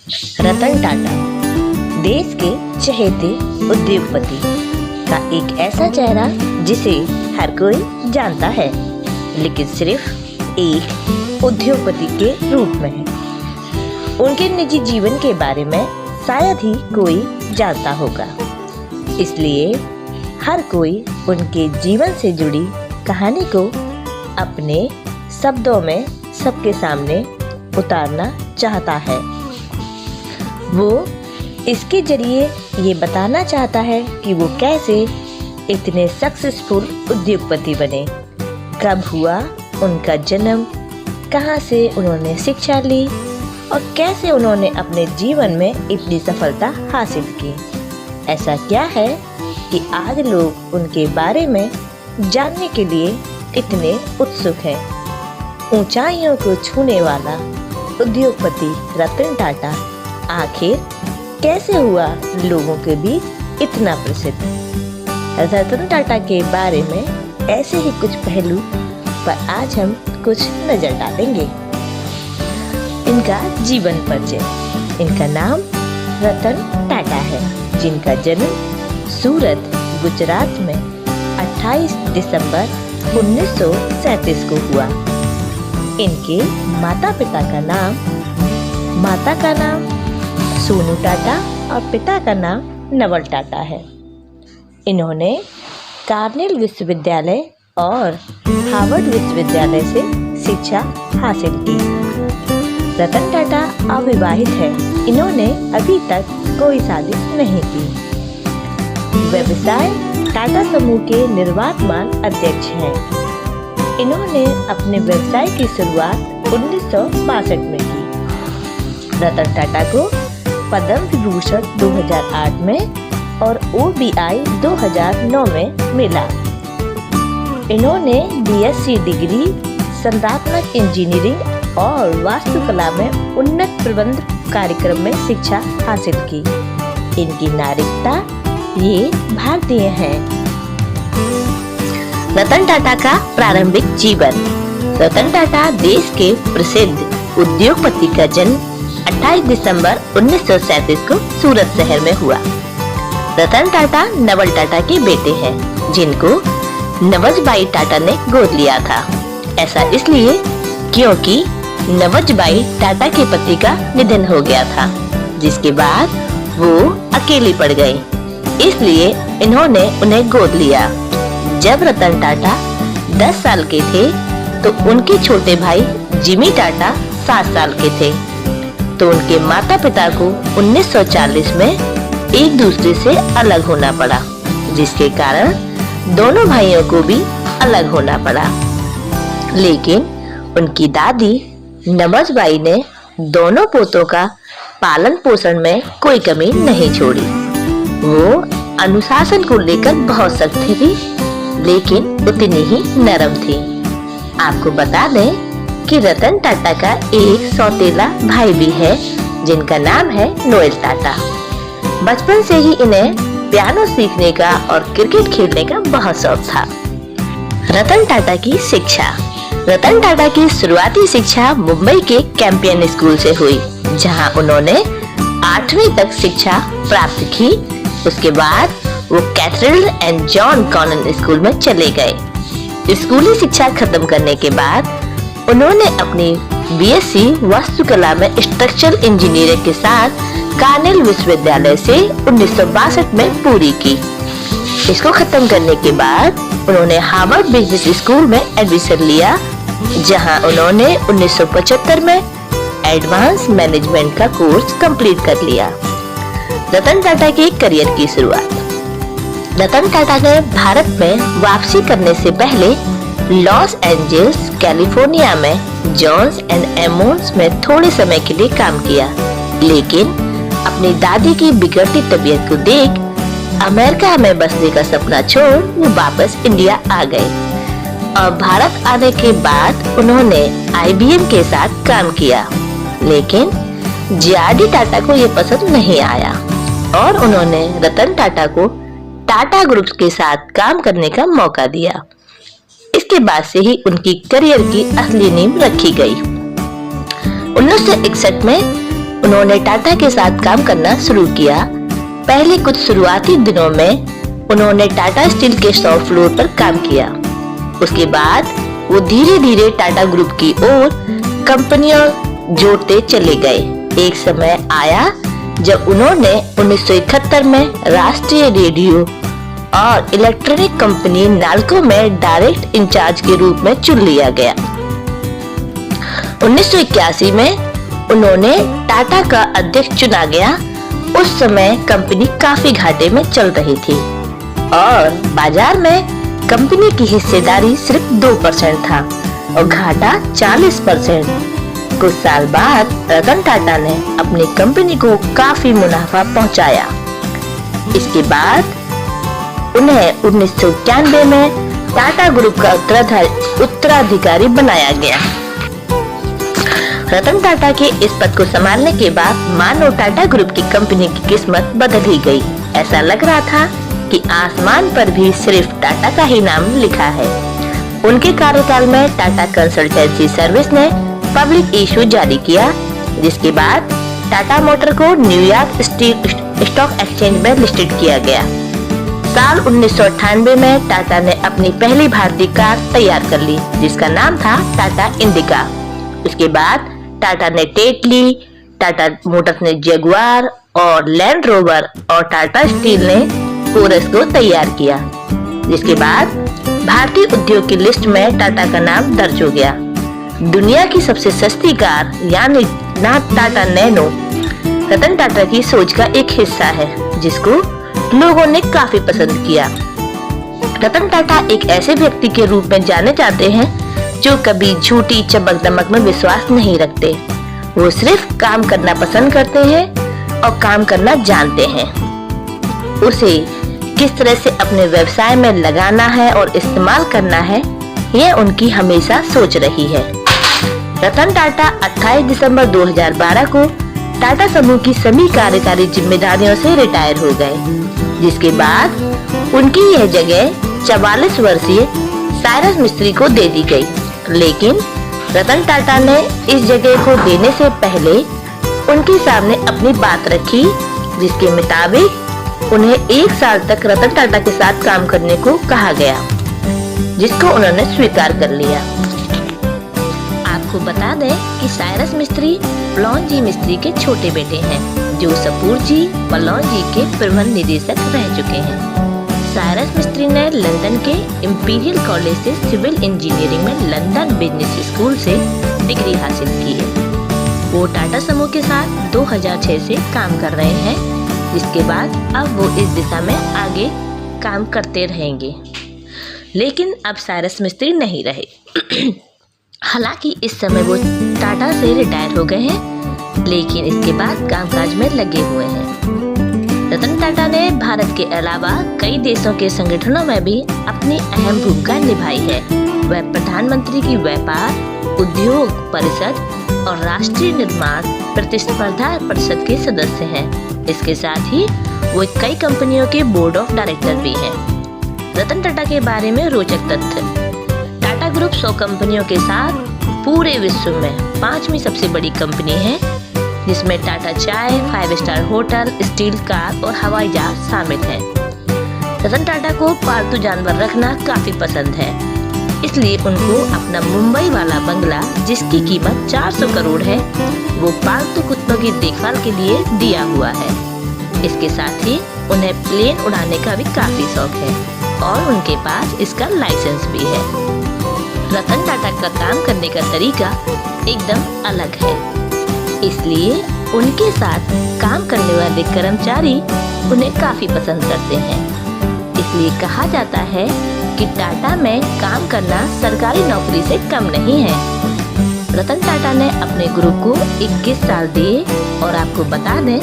रतन टाटा देश के चहेते उद्योगपति का एक ऐसा चेहरा जिसे हर कोई जानता है, लेकिन सिर्फ एक उद्योगपति के रूप में है। उनके निजी जीवन के बारे में शायद ही कोई जानता होगा, इसलिए हर कोई उनके जीवन से जुड़ी कहानी को अपने शब्दों में सबके सामने उतारना चाहता है। वो इसके जरिए ये बताना चाहता है कि वो कैसे इतने सक्सेसफुल उद्योगपति बने, कब हुआ उनका जन्म, कहाँ से उन्होंने शिक्षा ली और कैसे उन्होंने अपने जीवन में इतनी सफलता हासिल की। ऐसा क्या है कि आज लोग उनके बारे में जानने के लिए इतने उत्सुक हैं। ऊंचाइयों को छूने वाला उद्योगपति रतन टाटा आखिर कैसे हुआ लोगों के बीच इतना प्रसिद्ध। रतन टाटा के बारे में ऐसे ही कुछ पहलू पर आज हम कुछ नजर डालेंगे। इनका जीवन परिचय। इनका नाम रतन टाटा है, जिनका जन्म सूरत, गुजरात में 28 दिसंबर 1937 को हुआ। इनके माता का नाम सोनू टाटा और पिता का नाम नवल टाटा है। इन्होंने कार्नेल विश्वविद्यालय और हार्वर्ड विश्वविद्यालय से शिक्षा हासिल की। रतन टाटा अविवाहित है। इन्होंने अभी तक कोई शादी नहीं की। व्यवसाय टाटा समूह के निर्वातमान अध्यक्ष हैं। इन्होंने अपने व्यवसाय की शुरुआत 1962 में की। रतन टाटा को पद्म विभूषण 2008 में और OBI 2009 में मिला। इन्होंने BSc डिग्री संरचनात्मक इंजीनियरिंग और वास्तुकला में उन्नत प्रबंध कार्यक्रम में शिक्षा हासिल की। इनकी नागरिकता ये भारतीय हैं। रतन टाटा का प्रारंभिक जीवन। रतन टाटा देश के प्रसिद्ध उद्योगपति का जन्म 28 दिसंबर 1937 को सूरत शहर में हुआ। रतन टाटा नवल टाटा के बेटे हैं, जिनको नवजबाई टाटा ने गोद लिया था। ऐसा इसलिए क्योंकि नवजबाई टाटा के पति का निधन हो गया था, जिसके बाद वो अकेली पड़ गई, इसलिए इन्होंने उन्हें गोद लिया। जब रतन टाटा 10 साल के थे तो उनके छोटे भाई जिमी टाटा 7 साल के थे, तो उनके माता पिता को 1940 में एक दूसरे से अलग होना पड़ा, जिसके कारण दोनों भाइयों को भी अलग होना पड़ा। लेकिन उनकी दादी नवजबाई ने दोनों पोतों का पालन पोषण में कोई कमी नहीं छोड़ी। वो अनुशासन को लेकर बहुत सख्त थी, लेकिन उतनी ही नरम थी। आपको बता दें कि रतन टाटा का एक सौतेला भाई भी है, जिनका नाम है नोएल टाटा। बचपन से ही इन्हें पियानो सीखने का और क्रिकेट खेलने का बहुत शौक था। रतन टाटा की शिक्षा। रतन टाटा की शुरुआती शिक्षा मुंबई के कैंपियन स्कूल से हुई, जहां उन्होंने 8वीं तक शिक्षा प्राप्त की। उसके बाद वो cathedral and John Connon school में चले गए। स्कूली शिक्षा खत्म करने के बाद उन्होंने अपनी BSc वास्तुकला में स्ट्रक्चरल इंजीनियरिंग के साथ कार्नेल विश्वविद्यालय से 1962 में पूरी की। इसको खत्म करने के बाद उन्होंने हार्वर्ड बिजनेस स्कूल में एडमिशन लिया, जहां उन्होंने 1975 में एडवांस मैनेजमेंट का कोर्स कंप्लीट कर लिया। रतन टाटा के करियर की शुरुआत। रतन टाटा ने भारत में वापसी करने से पहले लॉस एंजल्स, कैलिफोर्निया में जॉन्स एंड एमोन्स में थोड़े समय के लिए काम किया, लेकिन अपनी दादी की बिगड़ती तबीयत को देख अमेरिका में बसने का सपना छोड़ वो वापस इंडिया आ गए। और भारत आने के बाद उन्होंने IBM के साथ काम किया, लेकिन JRD टाटा को ये पसंद नहीं आया और उन्होंने रतन टाटा को टाटा ग्रुप के साथ काम करने का मौका दिया। इसके बाद से ही उनकी करियर की असली नींव रखी गई। 1961 में उन्होंने टाटा के साथ काम करना शुरू किया। पहले कुछ शुरुआती दिनों में उन्होंने टाटा स्टील के शॉप फ्लोर पर काम किया। उसके बाद वो धीरे धीरे टाटा ग्रुप की ओर कंपनियां जोड़ते चले गए। एक समय आया जब उन्होंने 1971 में राष्ट्रीय रेडियो और इलेक्ट्रॉनिक कंपनी नाल्को में डायरेक्ट इंचार्ज के रूप में चुन लिया गया। 1981 में उन्होंने टाटा का अध्यक्ष चुना गया। उस समय कंपनी काफी घाटे में चल रही थी और बाजार में कंपनी की हिस्सेदारी सिर्फ 2% था और घाटा 40%। कुछ साल बाद रतन टाटा ने अपनी कंपनी को काफी मुनाफा पहुंचाया। इसके बाद उन्हें 1991 में टाटा ग्रुप का उत्तराधिकारी बनाया गया। रतन टाटा के इस पद को संभालने के बाद मानो टाटा ग्रुप की कंपनी की किस्मत बदल ही गई। ऐसा लग रहा था कि आसमान पर भी सिर्फ टाटा का ही नाम लिखा है। उनके कार्यकाल में टाटा कंसल्टेंसी सर्विस ने पब्लिक इशू जारी किया, जिसके बाद टाटा मोटर को न्यूयॉर्क स्टॉक एक्सचेंज में लिस्टेड किया गया। साल 1998 में टाटा ने अपनी पहली भारतीय कार तैयार कर ली, जिसका नाम था टाटा इंडिका। उसके बाद टाटा ने टेटली, टाटा मोटर्स ने जगुआर और लैंड रोवर और टाटा स्टील ने कोरस को तैयार किया, जिसके बाद भारतीय उद्योग की लिस्ट में टाटा का नाम दर्ज हो गया। दुनिया की सबसे सस्ती कार यानी टाटा नैनो रतन टाटा की सोच का एक हिस्सा है, जिसको लोगों ने काफी पसंद किया। रतन टाटा एक ऐसे व्यक्ति के रूप में जाने जाते हैं जो कभी झूठी चमक दमक में विश्वास नहीं रखते। वो सिर्फ काम करना पसंद करते हैं और काम करना जानते हैं। उसे किस तरह से अपने व्यवसाय में लगाना है और इस्तेमाल करना है, यह उनकी हमेशा सोच रही है। रतन टाटा 28 दिसंबर 2012 को टाटा समूह की सभी कार्यकारी जिम्मेदारियों से रिटायर हो गए, जिसके बाद उनकी यह जगह 44 वर्षीय साइरस मिस्त्री को दे दी गई। लेकिन रतन टाटा ने इस जगह को देने से पहले उनके सामने अपनी बात रखी, जिसके मुताबिक उन्हें 1 साल तक रतन टाटा के साथ काम करने को कहा गया, जिसको उन्होंने स्वीकार कर लिया। आपको बता दें कि साइरस मिस्त्री पलोन जी मिस्त्री के छोटे बेटे हैं, जो सपूर जी पलोन जी के प्रबंध निदेशक रह चुके हैं। साइरस मिस्त्री ने लंदन के इंपीरियल कॉलेज से सिविल इंजीनियरिंग में लंदन बिजनेस स्कूल से डिग्री हासिल की है। वो टाटा समूह के साथ 2006 से काम कर रहे हैं, जिसके बाद अब वो इस दिशा में आगे काम करते रहेंगे। लेकिन अब साइरस मिस्त्री नहीं रहे। हालांकि इस समय वो टाटा से रिटायर हो गए हैं, लेकिन इसके बाद कामकाज में लगे हुए हैं। रतन टाटा ने भारत के अलावा कई देशों के संगठनों में भी अपनी अहम भूमिका निभाई है। वह प्रधानमंत्री की व्यापार, उद्योग परिषद और राष्ट्रीय निर्माण प्रतिस्पर्धा परिषद के सदस्य हैं। इसके साथ ही वो कई कंपनियों के बोर्ड ऑफ डायरेक्टर भी हैं। रतन टाटा के बारे में रोचक तथ्य। टाटा ग्रुप 100 कंपनियों के साथ पूरे विश्व में 5वीं सबसे बड़ी कंपनी है, जिसमें टाटा चाय, 5 स्टार होटल, स्टील कार और हवाई जहाज शामिल हैं। रतन टाटा को पालतू जानवर रखना काफी पसंद है, इसलिए उनको अपना मुंबई वाला बंगला, जिसकी कीमत 400 करोड़ है, वो पालतू कुत्तों की देखभाल के लिए दिया हुआ है। इसके साथ ही उन्हें प्लेन उड़ाने का भी काफी शौक है और उनके पास इसका लाइसेंस भी है। रतन टाटा का काम करने का तरीका एकदम अलग है, इसलिए उनके साथ काम करने वाले कर्मचारी उन्हें काफी पसंद करते हैं। इसलिए कहा जाता है कि टाटा में काम करना सरकारी नौकरी से कम नहीं है। रतन टाटा ने अपने ग्रुप को 21 साल दिए और आपको बता दें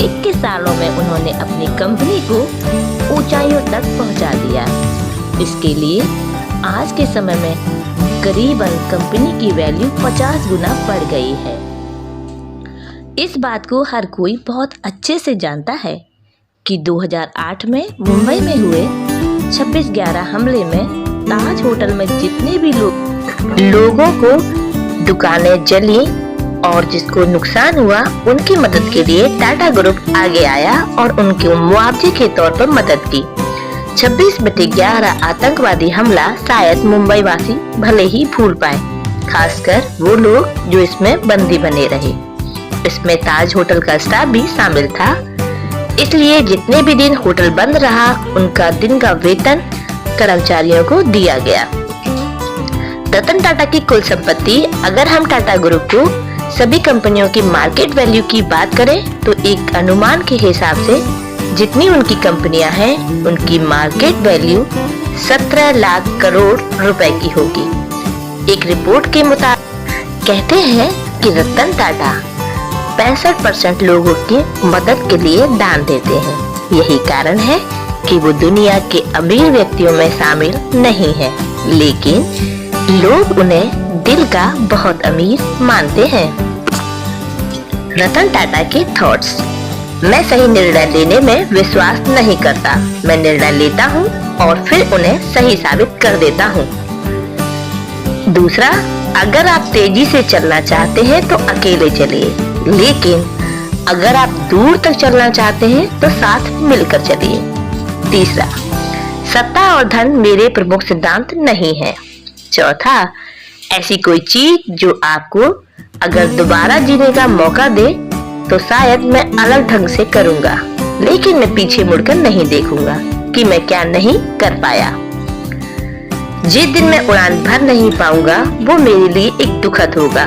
21 सालों में उन्होंने अपनी कंपनी को ऊंचाइयों तक पहुंचा दिया। इसके लिए आज के समय में करीबन कंपनी की वैल्यू 50 गुना बढ़ गई है। इस बात को हर कोई बहुत अच्छे से जानता है कि 2008 में मुंबई में हुए 26/11 हमले में ताज होटल में जितने भी लोगों को दुकानें जली और जिसको नुकसान हुआ उनकी मदद के लिए टाटा ग्रुप आगे आया और उनके मुआवजे के तौर पर मदद की। 26/11 आतंकवादी हमला शायद मुंबई वासी भले ही भूल पाए, खासकर वो लोग जो इसमें बंदी बने रहे। इसमें ताज होटल का स्टाफ भी शामिल था, इसलिए जितने भी दिन होटल बंद रहा उनका दिन का वेतन कर्मचारियों को दिया गया। रतन टाटा की कुल संपत्ति, अगर हम टाटा ग्रुप को सभी कंपनियों की मार्केट वैल्यू की बात करें तो एक अनुमान के हिसाब से जितनी उनकी कंपनियां हैं उनकी मार्केट वैल्यू 17 लाख करोड़ रुपए की होगी। एक रिपोर्ट के मुताबिक कहते हैं कि रतन टाटा 65% लोगों की मदद के लिए दान देते हैं। यही कारण है कि वो दुनिया के अमीर व्यक्तियों में शामिल नहीं है, लेकिन लोग उन्हें दिल का बहुत अमीर मानते हैं। रतन टाटा के थॉट्स। मैं सही निर्णय लेने में विश्वास नहीं करता। मैं निर्णय लेता हूँ और फिर उन्हें सही साबित कर देता हूँ। दूसरा, अगर आप तेजी से चलना चाहते हैं तो अकेले चलिए, लेकिन अगर आप दूर तक चलना चाहते हैं तो साथ मिलकर चलिए। तीसरा, सत्ता और धन मेरे प्रमुख सिद्धांत नहीं है। चौथा, ऐसी कोई चीज जो आपको अगर दोबारा जीने का मौका दे तो शायद मैं अलग ढंग से करूंगा, लेकिन मैं पीछे मुड़कर नहीं देखूंगा कि मैं क्या नहीं कर पाया। जिस दिन मैं उड़ान भर नहीं पाऊंगा वो मेरे लिए एक दुखद होगा।